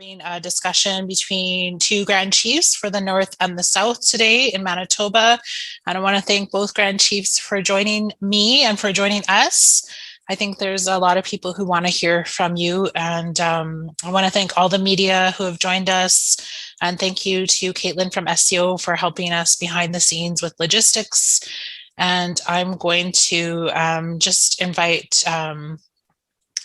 having a discussion between two Grand Chiefs for the North and the South today in Manitoba. And I want to thank both Grand Chiefs for joining me and for joining us. I think there's a lot of people who want to hear from you. And I want to thank all the media who have joined us. And thank you to Caitlin from SEO for helping us behind the scenes with logistics. And I'm going to just invite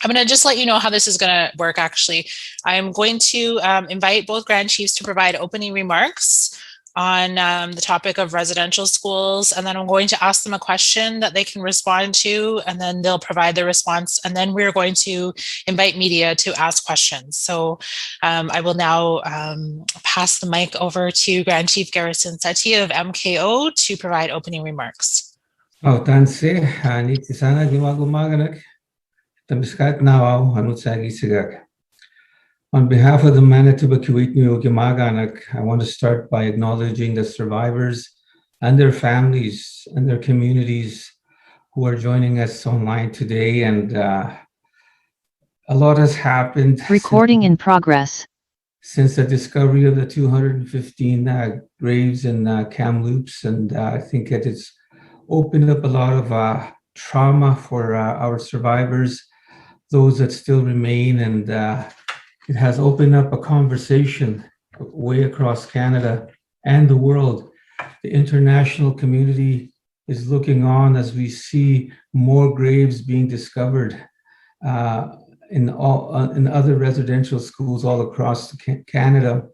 I'm going to just let you know how this is going to work, actually. I'm going to invite both Grand Chiefs to provide opening remarks on the topic of residential schools. And then I'm going to ask them a question that they can respond to, and then they'll provide their response. And then we're going to invite media to ask questions. So I will now pass the mic over to Grand Chief Garrison Settee of MKO to provide opening remarks. Oh, tansi, ni sana Okimakanak. On behalf of the Manitoba Keewatinowi Okimakanak, I want to start by acknowledging the survivors and their families and their communities who are joining us online today. And a lot has happened. Recording in progress. Since the discovery of the 215 graves in Kamloops, and I think it has opened up a lot of trauma for our survivors, those that still remain, and it has opened up a conversation way across Canada and the world. The international community is looking on as we see more graves being discovered in other residential schools all across Canada.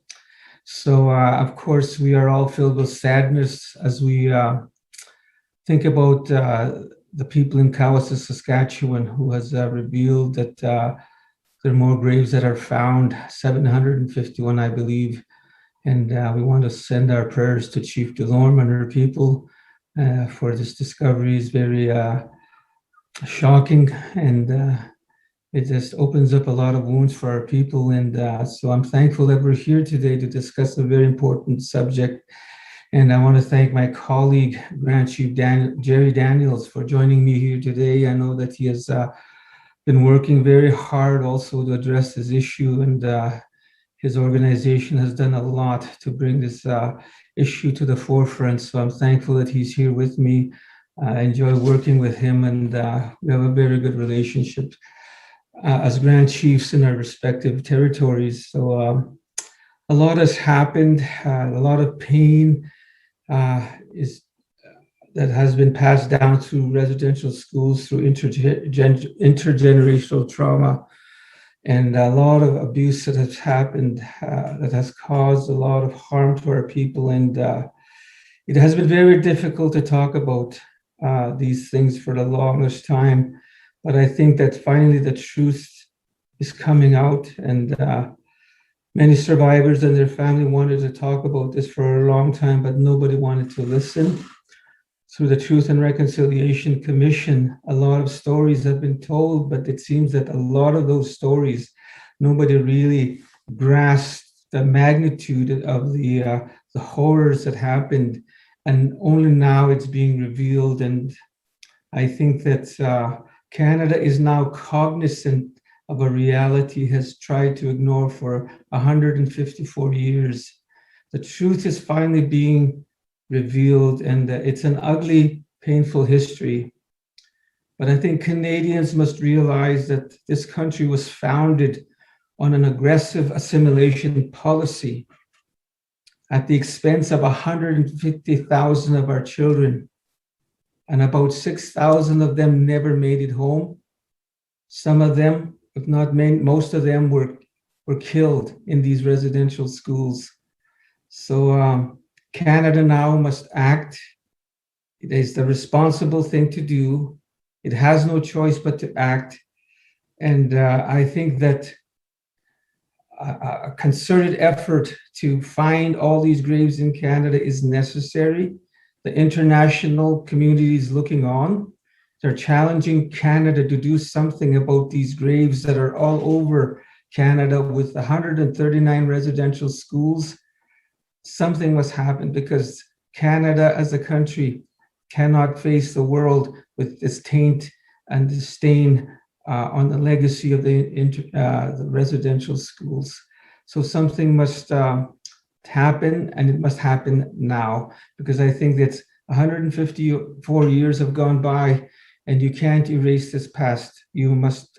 So, of course, we are all filled with sadness as we think about the people in Keewatinowi, Saskatchewan, who has revealed that there are more graves that are found, 751, I believe. And we want to send our prayers to Chief Delorme and her people for this discovery. Is very shocking, and it just opens up a lot of wounds for our people. And so I'm thankful that we're here today to discuss a very important subject. And I want to thank my colleague, Grand Chief Jerry Daniels, for joining me here today. I know that he has been working very hard also to address this issue, and his organization has done a lot to bring this issue to the forefront. So I'm thankful that he's here with me. I enjoy working with him, and we have a very good relationship as Grand Chiefs in our respective territories. So a lot has happened, a lot of pain that has been passed down through residential schools, through intergenerational trauma, and a lot of abuse that has happened that has caused a lot of harm to our people. And it has been very difficult to talk about these things for the longest time. But I think that finally the truth is coming out, and many survivors and their family wanted to talk about this for a long time, but nobody wanted to listen. Through the Truth and Reconciliation Commission, a lot of stories have been told, but it seems that a lot of those stories, nobody really grasped the magnitude of the horrors that happened, and only now it's being revealed. And I think that Canada is now cognizant of a reality has tried to ignore for 154 years. The truth is finally being revealed, and it's an ugly, painful history. But I think Canadians must realize that this country was founded on an aggressive assimilation policy at the expense of 150,000 of our children, and about 6,000 of them never made it home. Some of them, if not many, most of them were killed in these residential schools. So Canada now must act. It is the responsible thing to do. It has no choice but to act. And I think that a concerted effort to find all these graves in Canada is necessary. The international community is looking on. They're challenging Canada to do something about these graves that are all over Canada with 139 residential schools. Something must happen, because Canada as a country cannot face the world with this taint and this stain on the legacy of the residential schools. So something must happen, and it must happen now, because I think that 154 years have gone by, and you can't erase this past. You must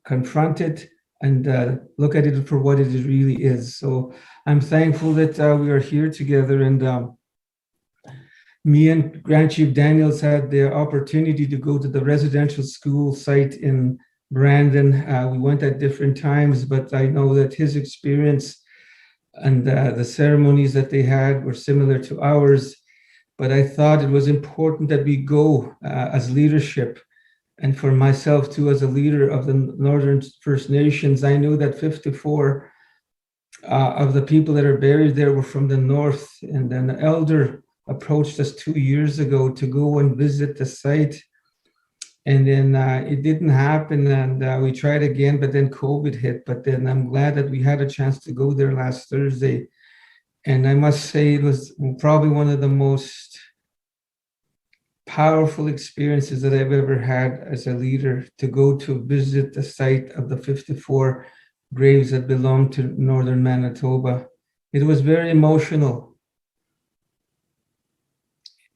confront it and look at it for what it really is. So I'm thankful that we are here together, and me and Grand Chief Daniels had the opportunity to go to the residential school site in Brandon. We went at different times, but I know that his experience and the ceremonies that they had were similar to ours. But I thought it was important that we go as leadership. And for myself too, as a leader of the Northern First Nations, I knew that 54 of the people that are buried there were from the north. And an elder approached us 2 years ago to go and visit the site. And then it didn't happen, and we tried again, but then COVID hit. But then I'm glad that we had a chance to go there last Thursday. And I must say it was probably one of the most powerful experiences that I've ever had as a leader, to go to visit the site of the 54 graves that belong to northern Manitoba. It was very emotional.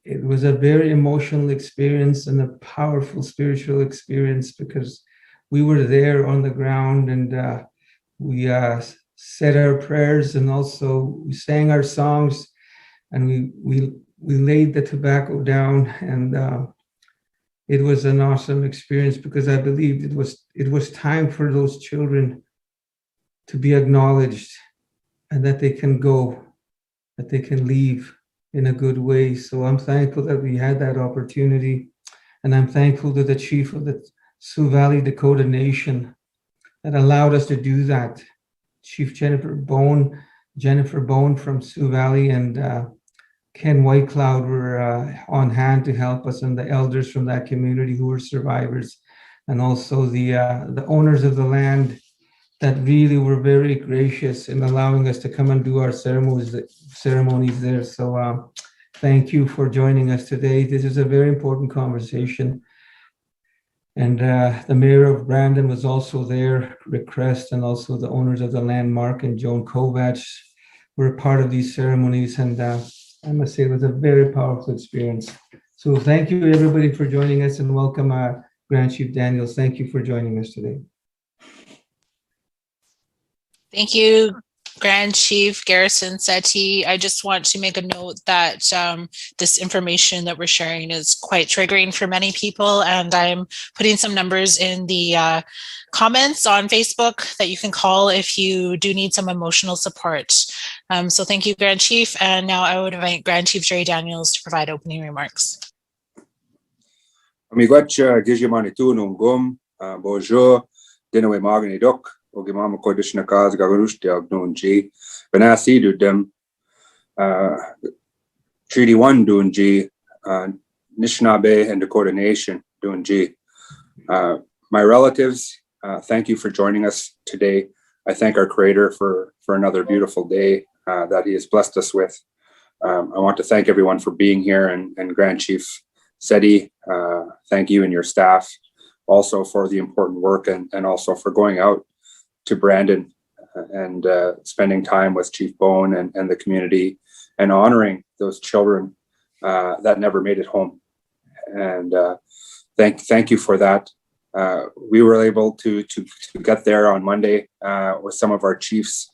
It was a very emotional experience and a powerful spiritual experience, because we were there on the ground, and we said our prayers, and also we sang our songs, and we laid the tobacco down, and it was an awesome experience, because I believed it was time for those children to be acknowledged, and that they can go, that they can leave in a good way. So I'm thankful that we had that opportunity, and I'm thankful to the chief of the Sioux Valley Dakota Nation that allowed us to do that. Chief Jennifer Bone from Sioux Valley, and Ken Whitecloud were on hand to help us, and the elders from that community who were survivors, and also the owners of the land that really were very gracious in allowing us to come and do our ceremonies there. So thank you for joining us today. This is a very important conversation. And the mayor of Brandon was also there, Rick Crest, and also the owners of the land, Mark and Joan Kovach, were part of these ceremonies. And I must say it was a very powerful experience. So thank you everybody for joining us, and welcome Grand Chief Daniels. Thank you for joining us today. Thank you, Grand Chief Garrison Settee. I just want to make a note that this information that we're sharing is quite triggering for many people, and I'm putting some numbers in the comments on Facebook that you can call if you do need some emotional support. So thank you, Grand Chief. And now I would invite Grand Chief Jerry Daniels to provide opening remarks. Bonjour, Dinawe Maganidok. Ogimama Kodishna Kaz Garush Diagnonji, Benassi Dudem, Treaty 1 Dunji, Nishnabé and Dakota Nation Dunji. My relatives, thank you for joining us today. I thank our Creator for another beautiful day that He has blessed us with. I want to thank everyone for being here, and Grand Chief Settee, thank you and your staff also for the important work, and also for going out to Brandon and spending time with Chief Bone and the community, and honoring those children that never made it home. And thank you for that. We were able to get there on Monday with some of our chiefs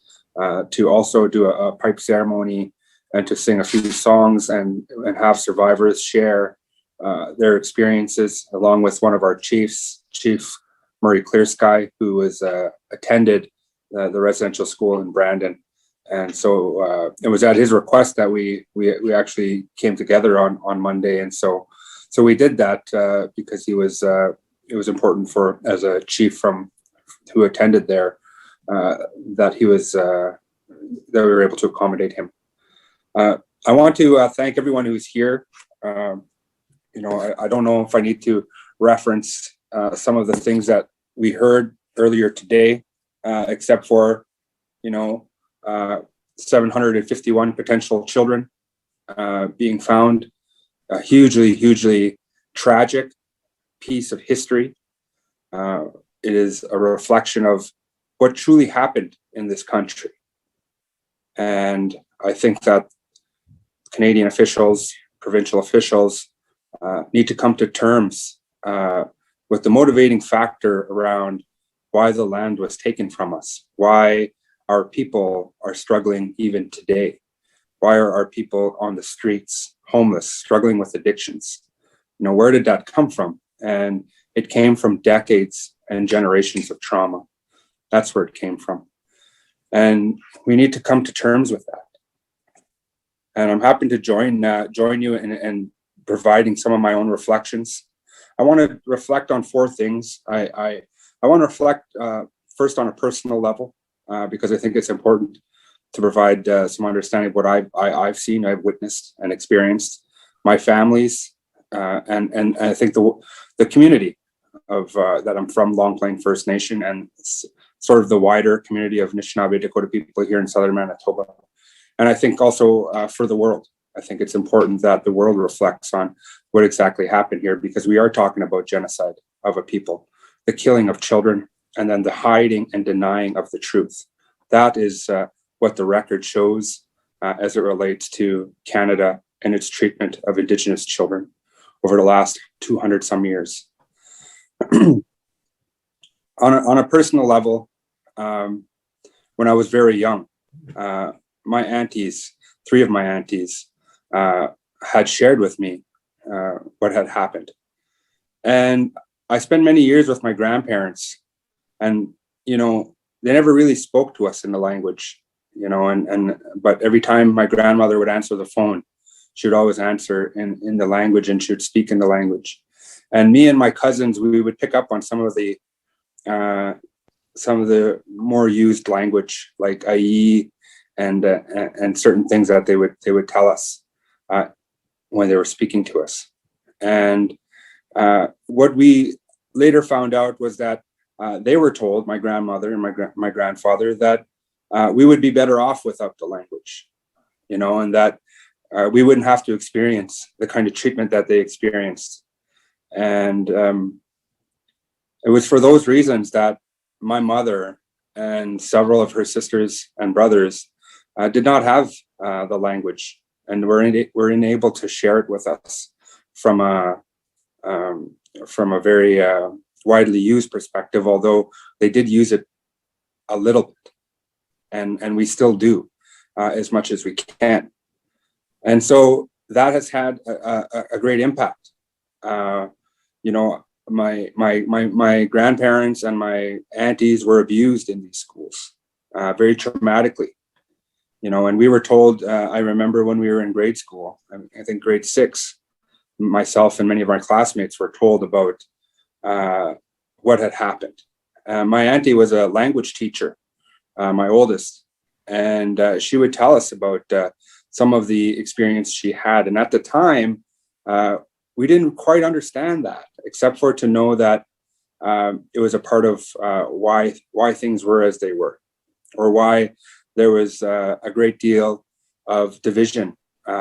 to also do a pipe ceremony and to sing a few songs and have survivors share their experiences, along with one of our chiefs, Chief Murray Clearsky, who was attended the residential school in Brandon. And so it was at his request that we actually came together on Monday. And so we did that because it was important for, as a chief who attended there, that we were able to accommodate him. I want to thank everyone who's here. I don't know if I need to reference some of the things that we heard earlier today, except for, 751 potential children being found, a hugely tragic piece of history. It is a reflection of what truly happened in this country. And I think that Canadian officials, provincial officials, need to come to terms with the motivating factor around why the land was taken from us, why our people are struggling even today, why are our people on the streets, homeless, struggling with addictions. Where did that come from? And it came from decades and generations of trauma. That's where it came from. And we need to come to terms with that. And I'm happy to join you in providing some of my own reflections. I want to reflect on four things. I want to reflect first on a personal level, because I think it's important to provide some understanding of what I've seen, I've witnessed and experienced. My family's and I think the community of that I'm from, Long Plain First Nation, and sort of the wider community of Anishinaabe Dakota people here in southern Manitoba. And I think also for the world, I think it's important that the world reflects on what exactly happened here, because we are talking about genocide of a people, the killing of children, and then the hiding and denying of the truth. That is what the record shows as it relates to Canada and its treatment of Indigenous children over the last 200 some years. On a personal level, when I was very young, my aunties, three of my aunties, had shared with me what had happened. And I spent many years with my grandparents, and, they never really spoke to us in the language, but every time my grandmother would answer the phone, she would always answer in the language, and she would speak in the language. And me and my cousins, we would pick up on some of the more used language, like "ayi" and certain things that they would tell us when they were speaking to us. And what we later found out was that they were told, my grandmother and my grandfather, that we would be better off without the language, and that we wouldn't have to experience the kind of treatment that they experienced. And it was for those reasons that my mother and several of her sisters and brothers did not have the language, and were unable to share it with us from a very widely used perspective, although they did use it a little bit, and we still do as much as we can. And so that has had a great impact. My grandparents and my aunties were abused in these schools very traumatically, and we were told, I remember when we were in grade school, I think grade 6, myself and many of our classmates were told about what had happened. My auntie was a language teacher, my oldest, and she would tell us about some of the experience she had. And at the time, we didn't quite understand that, except for to know that it was a part of why things were as they were, or why there was a great deal of division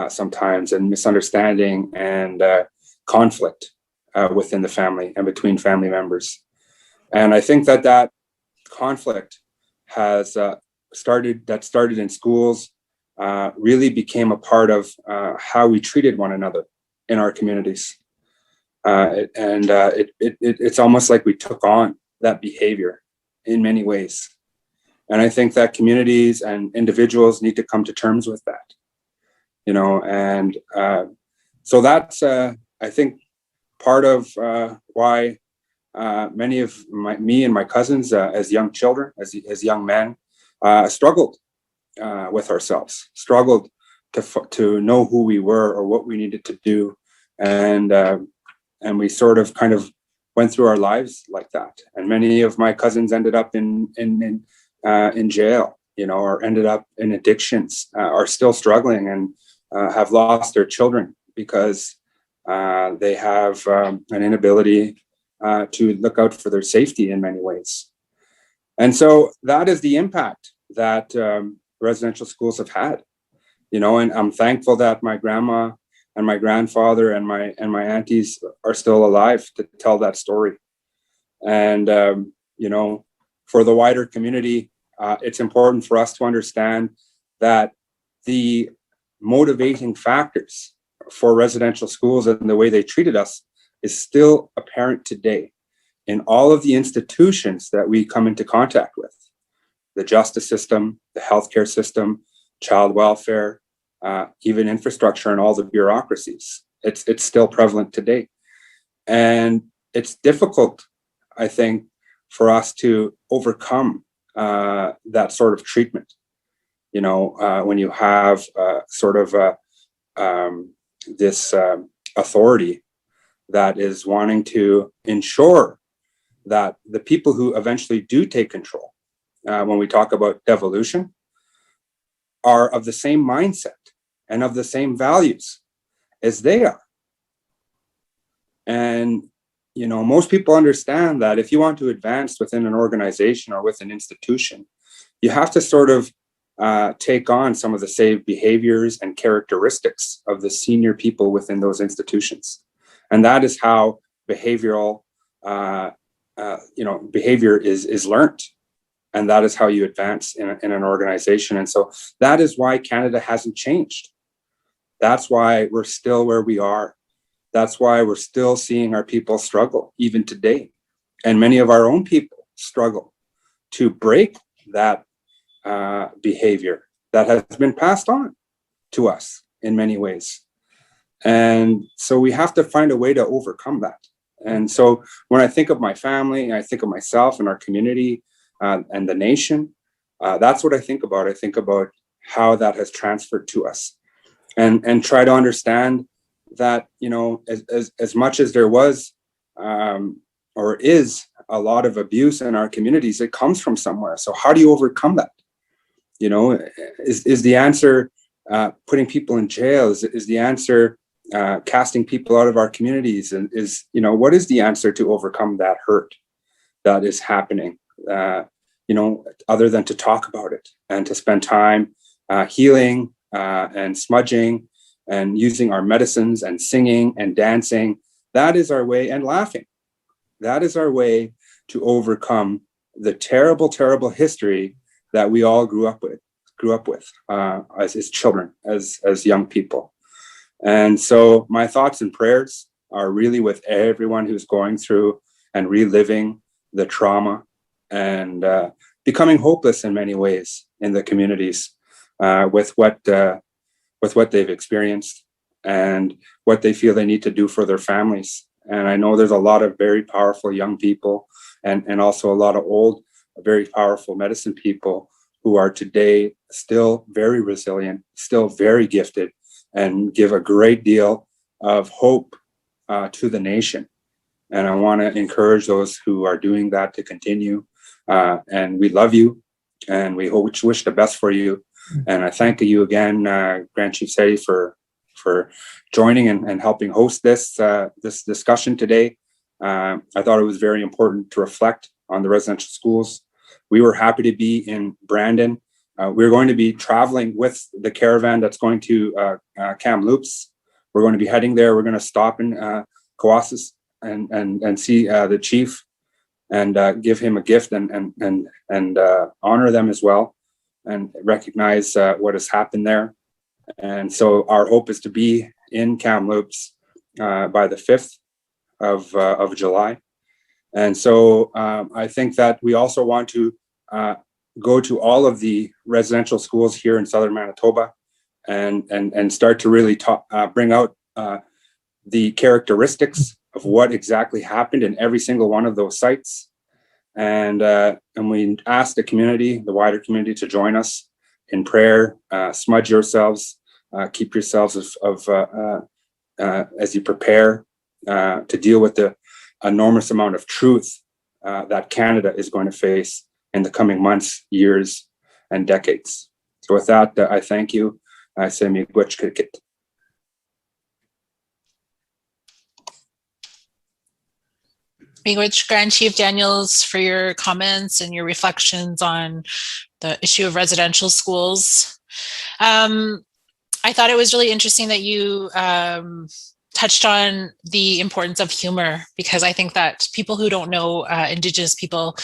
sometimes, and misunderstanding and conflict within the family and between family members. And I think that conflict has started in schools, really became a part of how we treated one another in our communities. It's almost like we took on that behavior in many ways. And I think that communities and individuals need to come to terms with that, so that's, I think, part of why many of me and my cousins as young children, as young men, struggled with ourselves, struggled to know who we were or what we needed to do. And we sort of kind of went through our lives like that. And many of my cousins ended up in jail, or ended up in addictions, are still struggling, and have lost their children because they have an inability to look out for their safety in many ways. And so that is the impact that residential schools have had, and I'm thankful that my grandma and my grandfather and my aunties are still alive to tell that story. And, for the wider community, it's important for us to understand that the motivating factors for residential schools and the way they treated us is still apparent today in all of the institutions that we come into contact with. The justice system, the healthcare system, child welfare, even infrastructure and all the bureaucracies. It's still prevalent today. And it's difficult, I think, for us to overcome that sort of treatment. You know, when you have this authority that is wanting to ensure that the people who eventually do take control, when we talk about devolution, are of the same mindset and of the same values as they are. And, you know, most people understand that if you want to advance within an organization or with an institution, you have to sort of take on some of the same behaviors and characteristics of the senior people within those institutions. And that is how behavioral, behavior is learned. And that is how you advance in an organization. And so that is why Canada hasn't changed. That's why we're still where we are. That's why we're still seeing our people struggle even today. And many of our own people struggle to break that behavior that has been passed on to us in many ways. And so we have to find a way to overcome that. And so when I think of my family, I think of myself and our community and the nation, that's what I think about. I think about how that has transferred to us and try to understand that, you know, as much as there was or is a lot of abuse in our communities, it comes from somewhere. So how do you overcome that? You know, is the answer putting people in jail? Is the answer casting people out of our communities? And you know, what is the answer to overcome that hurt that is happening? You know, other than to talk about it and to spend time healing and smudging and using our medicines and singing and dancing. That is our way, and laughing. That is our way to overcome the terrible, terrible history that we all grew up with as children, as young people. And so my thoughts and prayers are really with everyone who's going through and reliving the trauma and becoming hopeless in many ways in the communities with what they've experienced and what they feel they need to do for their families. And I know there's a lot of very powerful young people and also a lot of old, very powerful medicine people who are today still very resilient, still very gifted, and give a great deal of hope to the nation. And I want to encourage those who are doing that to continue. And we love you, and we wish the best for you. And I thank you again, Grand Chief Settee, for joining and helping host this discussion today. I thought it was very important to reflect on the residential schools. We were happy to be in Brandon. We're going to be traveling with the caravan that's going to Kamloops. We're going to be heading there. We're going to stop in Kewassis and see the chief and give him a gift and honor them as well and recognize what has happened there. And so our hope is to be in Kamloops by the 5th of July. And so I think that we also want to go to all of the residential schools here in southern Manitoba and start to really bring out the characteristics of what exactly happened in every single one of those sites. And we ask the community, the wider community, to join us in prayer. Smudge yourselves, keep yourselves as you prepare to deal with the enormous amount of truth that Canada is going to face in the coming months, years, and decades. So with that, I thank you. I say miigwech kikit. Miigwech, Grand Chief Daniels, for your comments and your reflections on the issue of residential schools. I thought it was really interesting that you touched on the importance of humor, because I think that people who don't know Indigenous people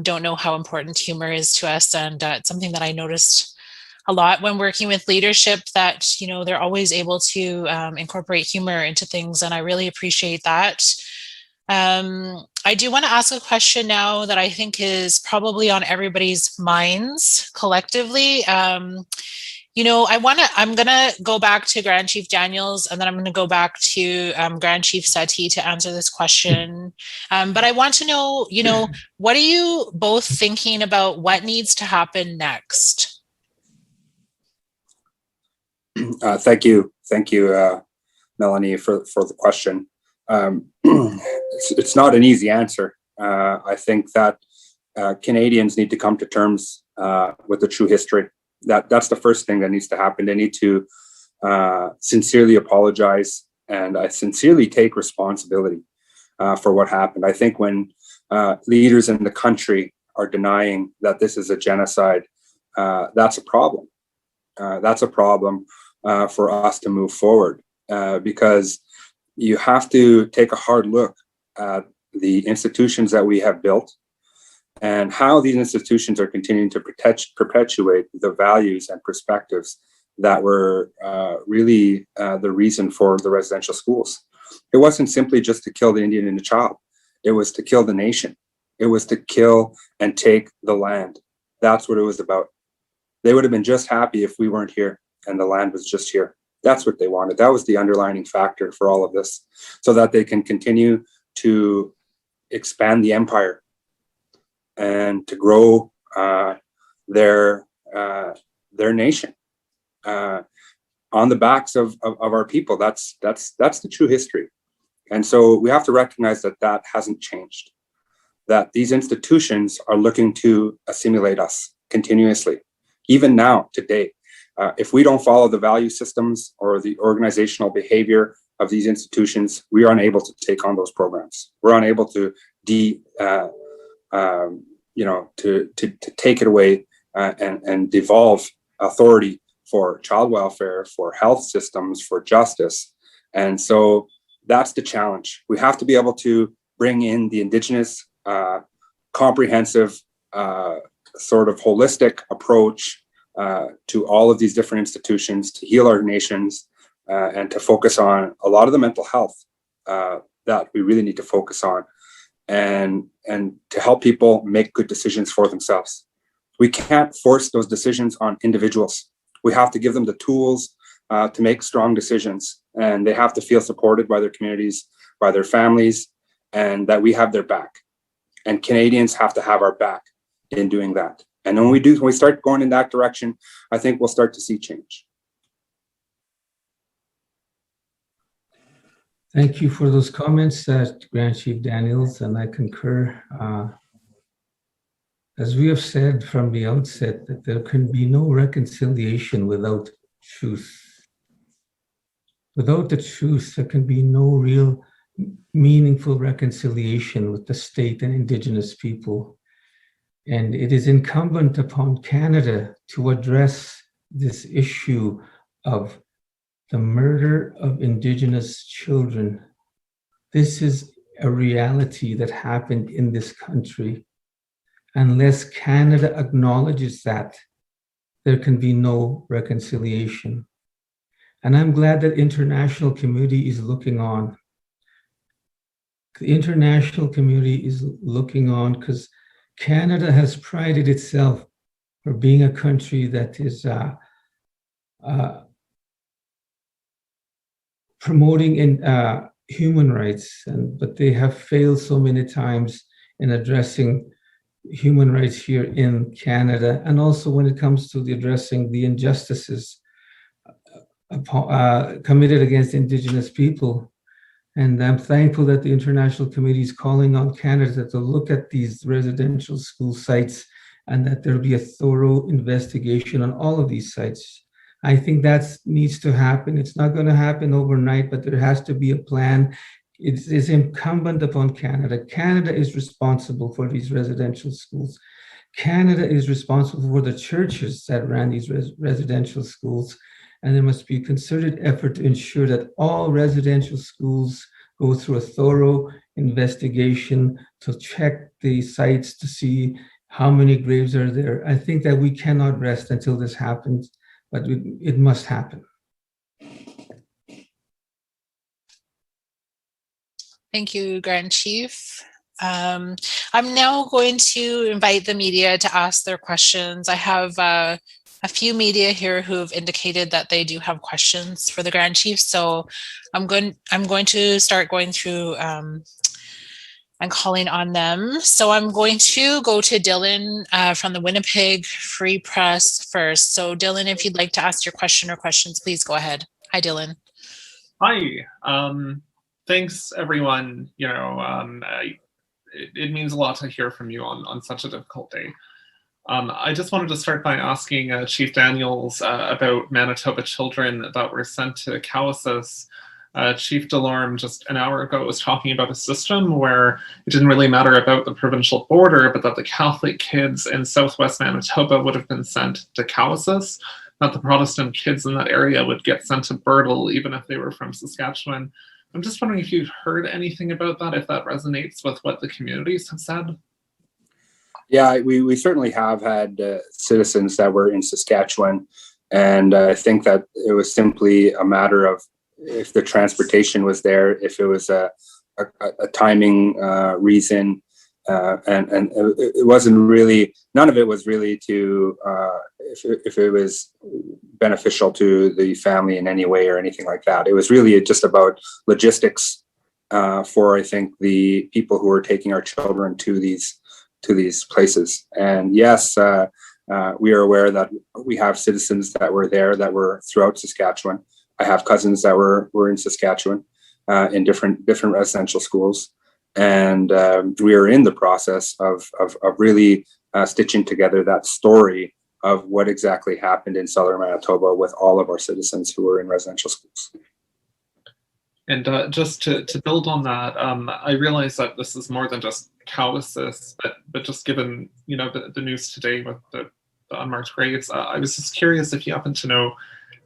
don't know how important humor is to us. And it's something that I noticed a lot when working with leadership that, you know, they're always able to incorporate humor into things. And I really appreciate that. I do want to ask a question now that I think is probably on everybody's minds collectively. You know, I'm going to go back to Grand Chief Daniels, and then I'm going to go back to Grand Chief Settee to answer this question. But I want to know, you know, what are you both thinking about what needs to happen next? Thank you, Melanie, for the question. It's not an easy answer. I think that Canadians need to come to terms with the true history. That's the first thing that needs to happen. They need to sincerely apologize, and I sincerely take responsibility for what happened. I think when leaders in the country are denying that this is a genocide, that's a problem. That's a problem for us to move forward, because you have to take a hard look at the institutions that we have built and how these institutions are continuing to perpetuate the values and perspectives that were really the reason for the residential schools. It wasn't simply just to kill the Indian and the child. It was to kill the nation. It was to kill and take the land. That's what it was about. They would have been just happy if we weren't here and the land was just here. That's what they wanted. That was the underlining factor for all of this, so that they can continue to expand the empire and to grow their nation on the backs of our people. That's the true history. And so we have to recognize that hasn't changed, that these institutions are looking to assimilate us continuously, even now, today. If we don't follow the value systems or the organizational behavior of these institutions, we are unable to take on those programs. We're unable to to take it away and devolve authority for child welfare, for health systems, for justice. And so that's the challenge. We have to be able to bring in the Indigenous, comprehensive, sort of holistic approach to all of these different institutions to heal our nations, and to focus on a lot of the mental health that we really need to focus on, and to help people make good decisions for themselves. We can't force those decisions on individuals. We have to give them the tools to make strong decisions, and they have to feel supported by their communities, by their families, and that we have their back. And Canadians have to have our back in doing that. And when we start going in that direction, I think we'll start to see change. Thank you for those comments, Grand Chief Daniels, and I concur. As we have said from the outset, that there can be no reconciliation without truth. Without the truth, there can be no real meaningful reconciliation with the state and Indigenous people. And it is incumbent upon Canada to address this issue of the murder of Indigenous children. This is a reality that happened in this country. Unless Canada acknowledges that, there can be no reconciliation. And I'm glad that international community is looking on. The international community is looking on because Canada has prided itself for being a country that is promoting human rights, but they have failed so many times in addressing human rights here in Canada, and also when it comes to addressing the injustices committed against Indigenous people. And I'm thankful that the international community is calling on Canada to look at these residential school sites and that there'll be a thorough investigation on all of these sites. I think that needs to happen. It's not going to happen overnight, but there has to be a plan. It is incumbent upon Canada. Canada is responsible for these residential schools. Canada is responsible for the churches that ran these residential schools. And there must be a concerted effort to ensure that all residential schools go through a thorough investigation to check the sites to see how many graves are there. I think that we cannot rest until this happens. but it must happen. Thank you, Grand Chief. I'm now going to invite the media to ask their questions. I have a few media here who have indicated that they do have questions for the Grand Chief. So I'm going to start going through and calling on them. So I'm going to go to Dylan from the Winnipeg Free Press first. So Dylan, if you'd like to ask your question or questions, please go ahead. Hi, Dylan. Hi. Thanks, everyone. It means a lot to hear from you on such a difficult day. I just wanted to start by asking Chief Daniels about Manitoba children that were sent to Cowessess. Chief Delorme just an hour ago was talking about a system where it didn't really matter about the provincial border, but that the Catholic kids in Southwest Manitoba would have been sent to Cowessess, that the Protestant kids in that area would get sent to Bertel, even if they were from Saskatchewan. I'm just wondering if you've heard anything about that, if that resonates with what the communities have said. Yeah, we certainly have had citizens that were in Saskatchewan, and I think that it was simply a matter of if the transportation was there, if it was a timing reason, and it wasn't really, none of it was really to if it was beneficial to the family in any way or anything like that. It was really just about logistics for, I think, the people who were taking our children to these places. And yes, we are aware that we have citizens that were there that were throughout Saskatchewan. I have cousins that were in Saskatchewan in different residential schools. And we are in the process of really stitching together that story of what exactly happened in southern Manitoba with all of our citizens who were in residential schools. And just to build on that, I realize that this is more than just Cowessess, but just given the news today with the unmarked graves, I was just curious if you happen to know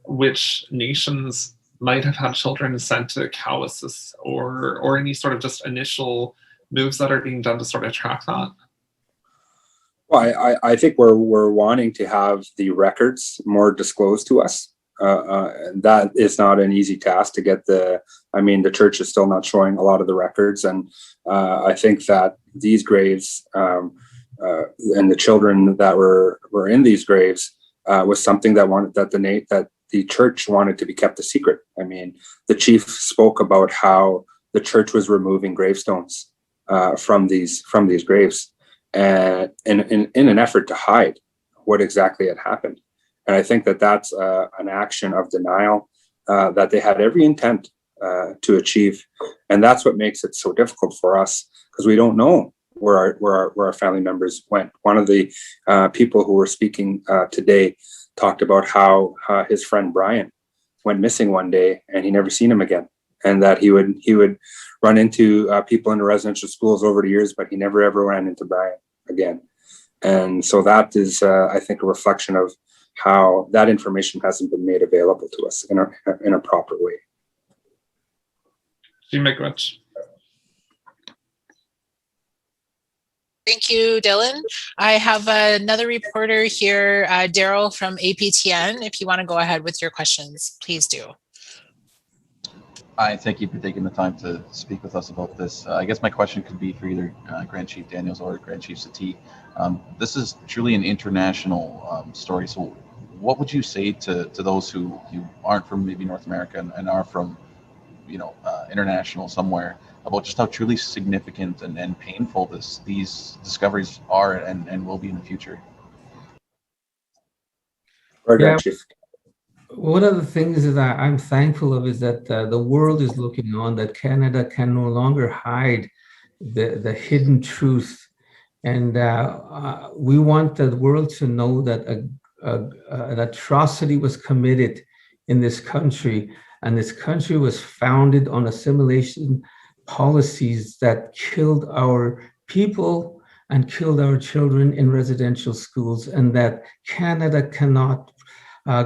which nations might have had children sent to Cowessess, or any sort of just initial moves that are being done to sort of track that. Well, I think we're wanting to have the records more disclosed to us. That is not an easy task to get the church is still not showing a lot of the records. And I think that these graves and the children that were in these graves was something that the church wanted to be kept a secret. I mean, the chief spoke about how the church was removing gravestones from these graves, and in an effort to hide what exactly had happened. And I think that that's an action of denial that they had every intent to achieve. And that's what makes it so difficult for us, because we don't know where our family members went. One of the people who were speaking today talked about how his friend Brian went missing one day and he never seen him again. And that he would run into people in the residential schools over the years, but he never ever ran into Brian again. And so that is, I think, a reflection of how that information hasn't been made available to us in a proper way. Thank you, Dylan. I have another reporter here, Daryl from APTN. If you want to go ahead with your questions, please do. Hi, thank you for taking the time to speak with us about this. I guess my question could be for either Grand Chief Daniels or Grand Chief Settee. This is truly an international story. So what would you say to those who aren't from maybe North America and are from, international somewhere, about just how truly significant and painful these discoveries are and will be in the future? Yeah. One of the things that I'm thankful of is that the world is looking on, that Canada can no longer hide the hidden truth. And we want the world to know that an atrocity was committed in this country, and this country was founded on assimilation policies that killed our people and killed our children in residential schools, and that Canada cannot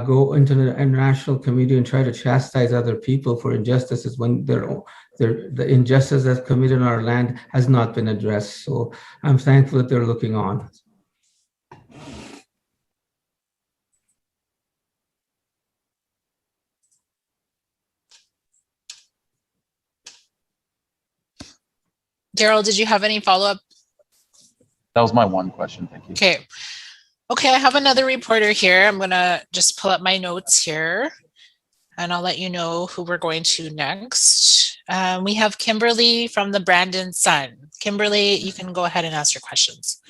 go into the international community and try to chastise other people for injustices when the injustice that's committed on our land has not been addressed. So I'm thankful that they're looking on. Daryl, did you have any follow-up? That was my one question. Thank you. Okay. Okay, I have another reporter here. I'm going to just pull up my notes here, and I'll let you know who we're going to next. We have Kimberly from the Brandon Sun. Kimberly, you can go ahead and ask your questions.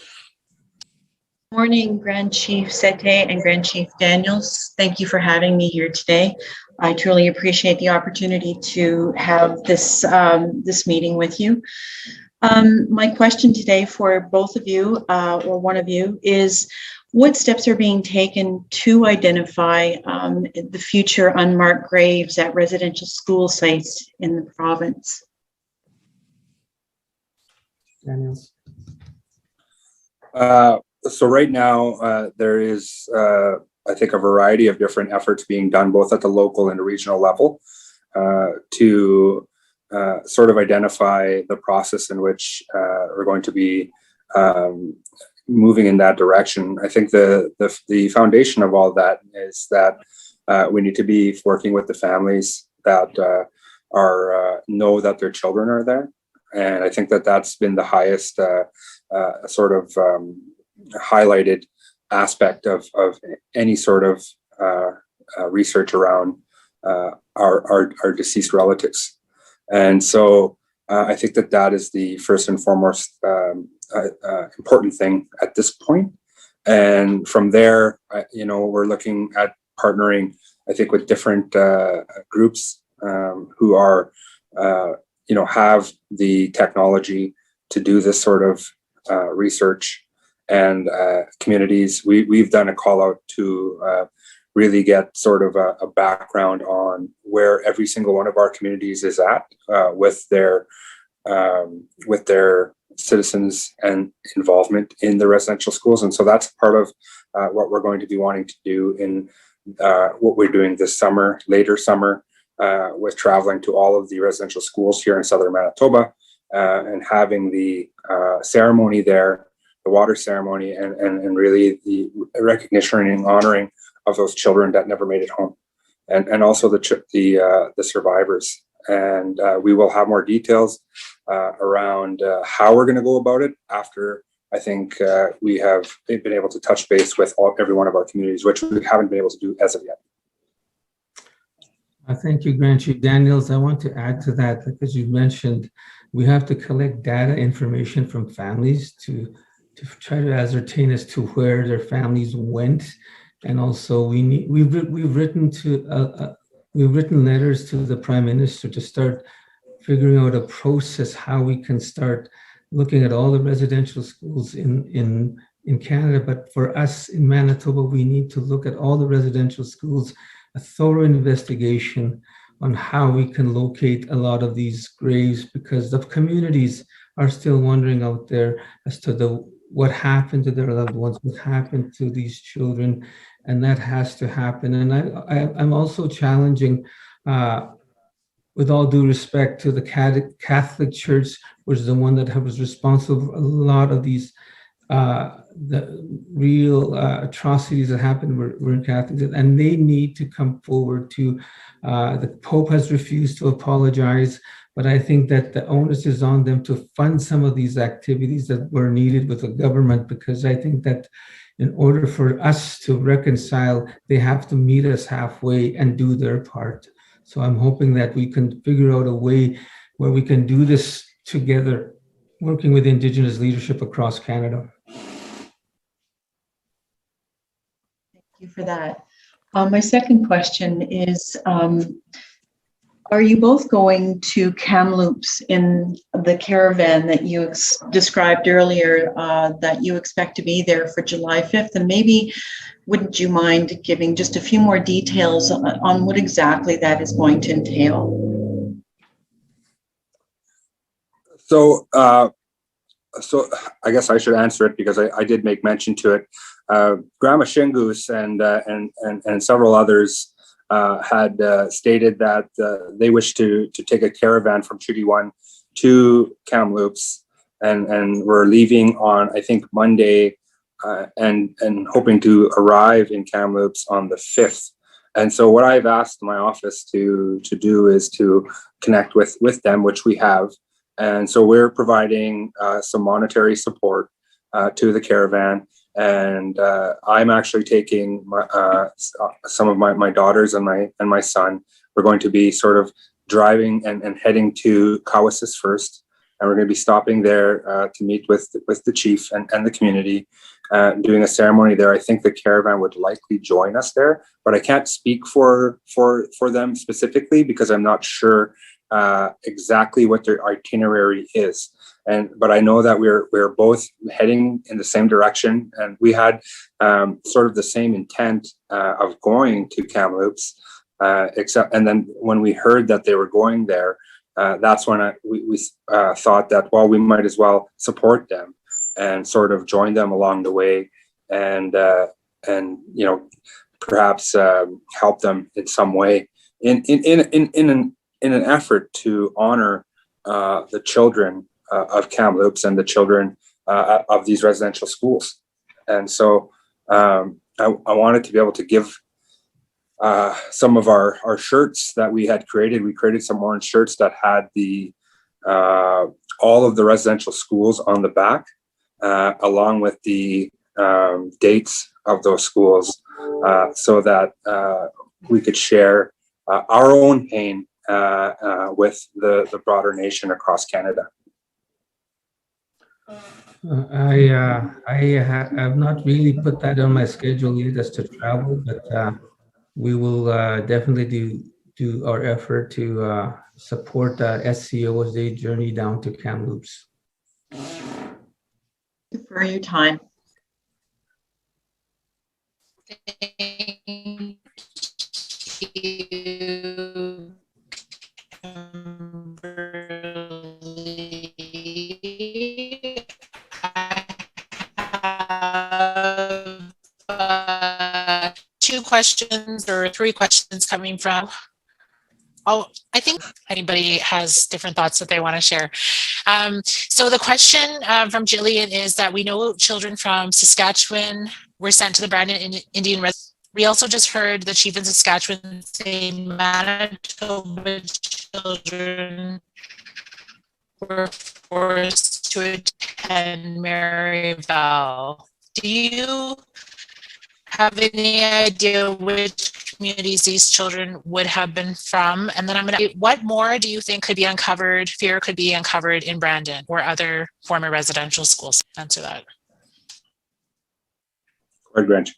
Morning, Grand Chief Settee and Grand Chief Daniels. Thank you for having me here today. I truly appreciate the opportunity to have this meeting with you. My question today for both of you, or one of you, is what steps are being taken to identify the future unmarked graves at residential school sites in the province? Daniels. So right now, there is, I think, a variety of different efforts being done both at the local and regional level to sort of identify the process in which we're going to be moving in that direction. I think the foundation of all that is that we need to be working with the families that know that their children are there, and I think that that's been the highest sort of highlighted aspect of any sort of research around our deceased relatives. And so I think that is the first and foremost important thing at this point. And from there, we're looking at partnering, I think, with different groups who are, have the technology to do this sort of research, and communities. We've done a call out to really get sort of a background on where every single one of our communities is at with their citizens and involvement in the residential schools. And so that's part of what we're going to be wanting to do in what we're doing this summer, later summer, with traveling to all of the residential schools here in southern Manitoba and having the ceremony there, the water ceremony, and really the recognition and honoring of those children that never made it home, and also the survivors. And we will have more details around how we're going to go about it after I think we have been able to touch base with every one of our communities, which we haven't been able to do as of yet. Thank you, Grand Chief Daniels. I want to add to that because you mentioned we have to collect data information from families to try to ascertain as to where their families went, and also we've written letters to the Prime Minister to start figuring out a process how we can start looking at all the residential schools in Canada. But for us in Manitoba, we need to look at all the residential schools, a thorough investigation on how we can locate a lot of these graves, because the communities are still wondering out there as to what happened to their loved ones, what happened to these children, and that has to happen. And I'm also challenging, with all due respect to the Catholic Church, which is the one that was responsible for a lot of these the real atrocities that happened were in Catholics, and they need to come forward to. The Pope has refused to apologize, but I think that the onus is on them to fund some of these activities that were needed with the government, because I think that in order for us to reconcile, they have to meet us halfway and do their part. So I'm hoping that we can figure out a way where we can do this together, working with Indigenous leadership across Canada. Thank you for that. My second question is, are you both going to Kamloops in the caravan that you described earlier, that you expect to be there for July 5th? And maybe wouldn't you mind giving just a few more details on what exactly that is going to entail? So I guess I should answer it because I did make mention to it. Grandma Shingoose and several others had stated that they wish to take a caravan from Treaty 1 to Kamloops, and we're leaving on, I think, Monday, and hoping to arrive in Kamloops on the 5th. And so what I've asked my office to do is to connect with them, which we have, And so we're providing some monetary support to the caravan. And I'm actually taking some of my daughters and my son. We're going to be sort of driving and heading to Keewatinowi first. And we're going to be stopping there to meet with the chief and the community, doing a ceremony there. I think the caravan would likely join us there, but I can't speak for them specifically because I'm not sure exactly what their itinerary is. But I know that we're both heading in the same direction, and we had sort of the same intent of going to Kamloops, and then when we heard that they were going there, that's when we thought that, well, we might as well support them and sort of join them along the way, and perhaps help them in some way in an effort to honor the children of Kamloops and the children of these residential schools. And so I wanted to be able to give some of our shirts that we had created. We created some orange shirts that had the all of the residential schools on the back, along with the dates of those schools, so that we could share our own pain with the broader nation across Canada. I have not really put that on my schedule yet as to travel, but we will definitely do our effort to support SCO as they journey down to Kamloops. For your time. Thank you, Kimberly. I have 2 questions or 3 questions coming from. I think anybody has different thoughts that they want to share. So the question from Jillian is that we know children from Saskatchewan were sent to the Brandon Indian Reservation. We also just heard the chief in Saskatchewan say Manitoba children were forced to attend Maryvale. Do you have any idea which communities these children would have been from? And then I'm going to, what more do you think could be uncovered, fear could be uncovered in Brandon or other former residential schools? Answer that. Go ahead, Grinch.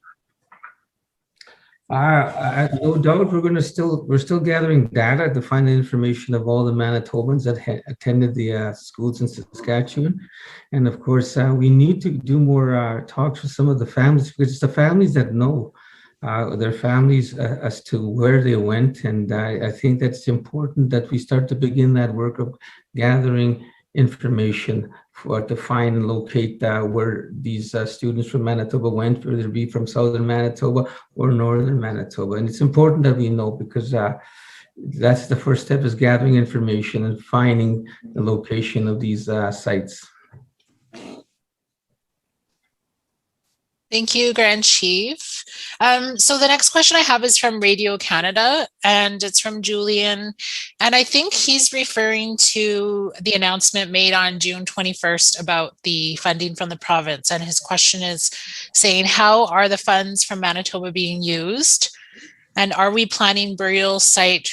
No doubt we're still gathering data to find the information of all the Manitobans that attended the schools in Saskatchewan. And of course, we need to do more talks with some of the families, because it's the families that know their families as to where they went. And I think that's important that we start to begin that work of gathering information to find and locate where these students from Manitoba went, whether it be from southern Manitoba or northern Manitoba. And it's important that we know, because that's the first step, is gathering information and finding the location of these sites. Thank you, Grand Chief. So the next question I have is from Radio Canada, and it's from Julian. And I think he's referring to the announcement made on June 21st about the funding from the province. And his question is saying, how are the funds from Manitoba being used? And are we planning burial site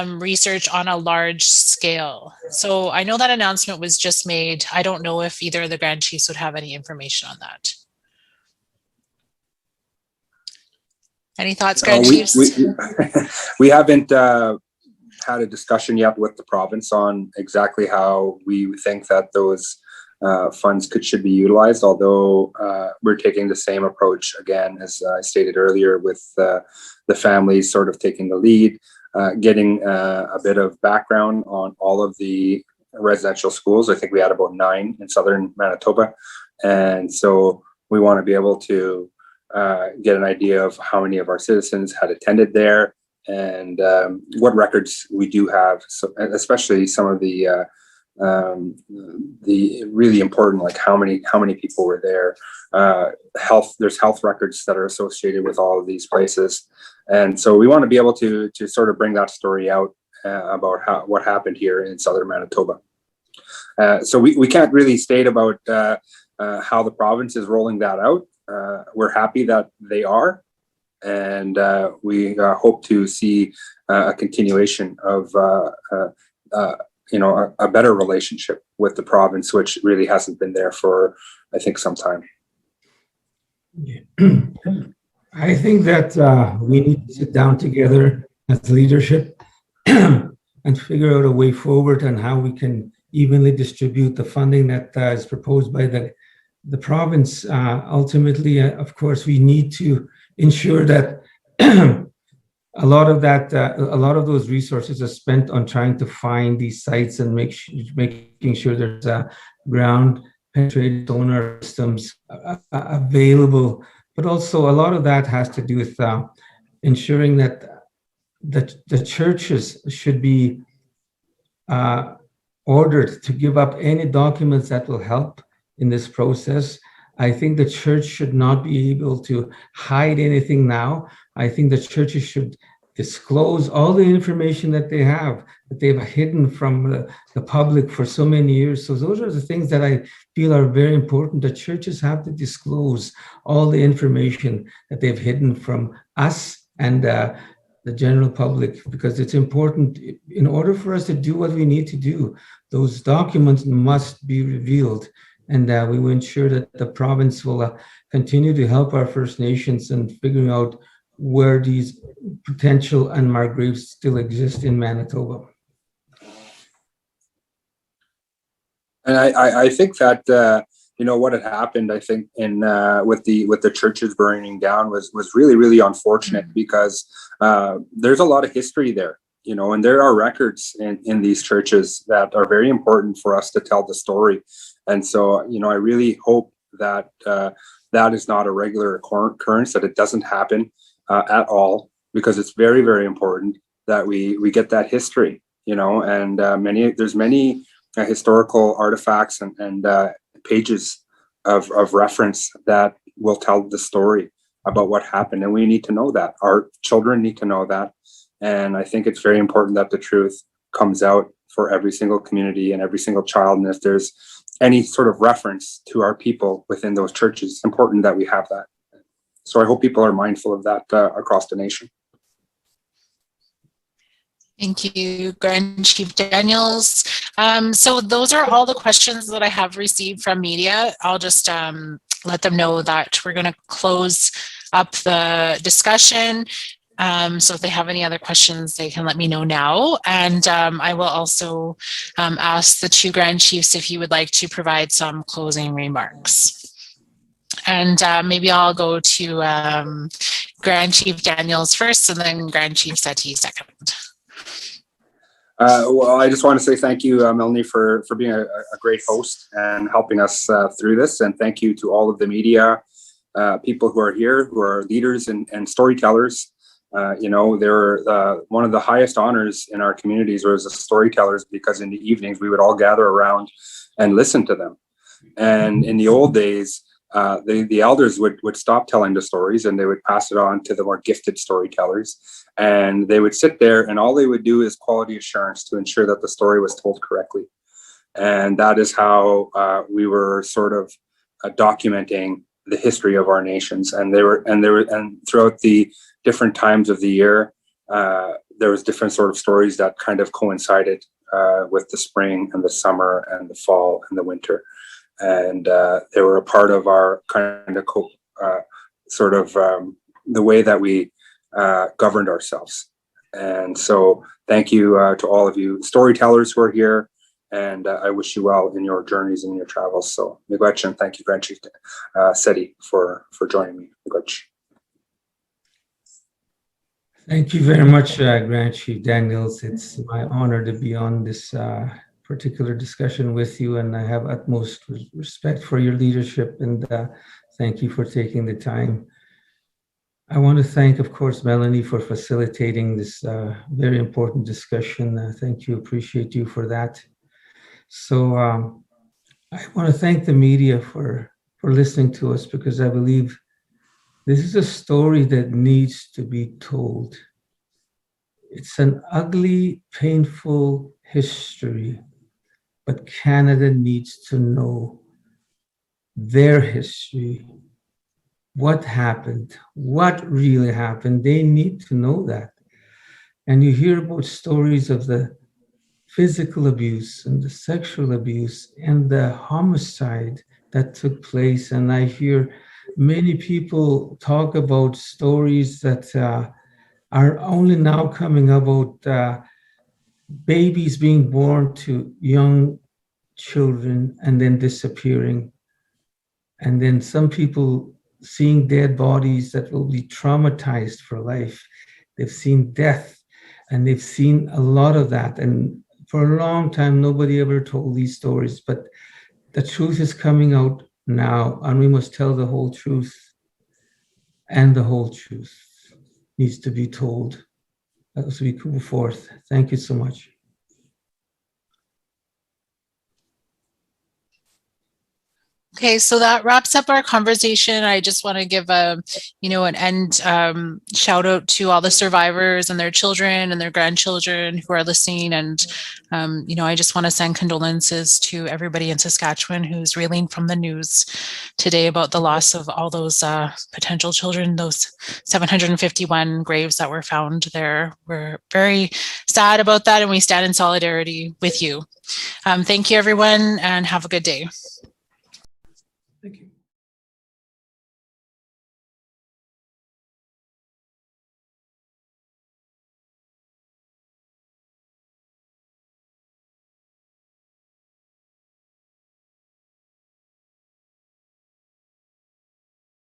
research on a large scale? So I know that announcement was just made. I don't know if either of the Grand Chiefs would have any information on that. Any thoughts, Grand Chiefs? We haven't had a discussion yet with the province on exactly how we think that those funds should be utilized, although we're taking the same approach again, as I stated earlier, with the families sort of taking the lead, getting a bit of background on all of the residential schools. I think we had about 9 in southern Manitoba. And so we want to be able to get an idea of how many of our citizens had attended there, and what records we do have, so especially some of the really important, like how many people were there. There's health records that are associated with all of these places, and so we want to be able to sort of bring that story out about what happened here in southern Manitoba. So we can't really state about how the province is rolling that out. We're happy that they are, and we hope to see a continuation of a better relationship with the province, which really hasn't been there for, I think, some time. Yeah. I think that we need to sit down together as leadership and figure out a way forward on how we can evenly distribute the funding that is proposed by the province. Ultimately, of course, we need to ensure that a lot of those resources are spent on trying to find these sites and making sure there's ground penetrated sonar systems available. But also a lot of that has to do with ensuring that the churches should be ordered to give up any documents that will help in this process. I think the church should not be able to hide anything now. I think the churches should disclose all the information that they have, that they've hidden from the public for so many years. So those are the things that I feel are very important. The churches have to disclose all the information that they've hidden from us and the general public, because it's important. In order for us to do what we need to do, those documents must be revealed. And we will ensure that the province will continue to help our First Nations in figuring out where these potential unmarked graves still exist in Manitoba. And I think that what had happened, I think, in with the churches burning down was really, really unfortunate, because there's a lot of history there, and there are records in these churches that are very important for us to tell the story. And so, I really hope that that is not a regular occurrence, that it doesn't happen at all, because it's very, very important that we get that history, and there's many historical artifacts and pages of reference that will tell the story about what happened. And we need to know that. Our children need to know that. And I think it's very important that the truth comes out for every single community and every single child. And if there's any sort of reference to our people within those churches, it's important that we have that. So I hope people are mindful of that across the nation. Thank you, Grand Chief Daniels. So those are all the questions that I have received from media. I'll just let them know that we're going to close up the discussion. So if they have any other questions, they can let me know now. And I will also ask the two Grand Chiefs if you would like to provide some closing remarks. And maybe I'll go to Grand Chief Daniels first, and then Grand Chief Settee second. Well, I just want to say thank you, Melanie, for being a great host and helping us through this. And thank you to all of the media people who are here, who are leaders and storytellers. They're one of the highest honors in our communities was the storytellers, because in the evenings we would all gather around and listen to them. And in the old days, the elders would stop telling the stories and they would pass it on to the more gifted storytellers. And they would sit there and all they would do is quality assurance to ensure that the story was told correctly. And that is how we were sort of documenting the history of our nations. And throughout the different times of the year, there was different sort of stories that kind of coincided with the spring and the summer and the fall and the winter. And they were a part of our kind of the way that we governed ourselves. And so thank you to all of you storytellers who are here, and I wish you well in your journeys and your travels. So miigwech, and thank you, Grand Chief Settee, for joining me. Miigwech. Thank you very much, Grand Chief Daniels. It's my honor to be on this particular discussion with you, and I have utmost respect for your leadership, and thank you for taking the time. I want to thank, of course, Melanie for facilitating this very important discussion. Thank you, appreciate you for that. So I want to thank the media for listening to us, because I believe this is a story that needs to be told. It's an ugly, painful history, but Canada needs to know their history. What happened? What really happened? They need to know that. And you hear about stories of the physical abuse and the sexual abuse and the homicide that took place. And I hear many people talk about stories that are only now coming about babies being born to young children and then disappearing. And then some people seeing dead bodies that will be traumatized for life. They've seen death and they've seen a lot of that. And for a long time, nobody ever told these stories, but the truth is coming out now, and we must tell the whole truth. And the whole truth needs to be told as we go forth. Thank you so much. Okay, so that wraps up our conversation. I just want to give an end shout out to all the survivors and their children and their grandchildren who are listening. And, I just want to send condolences to everybody in Saskatchewan who's reeling from the news today about the loss of all those potential children, those 751 graves that were found there. We're very sad about that, and we stand in solidarity with you. Thank you, everyone, and have a good day. Thank you.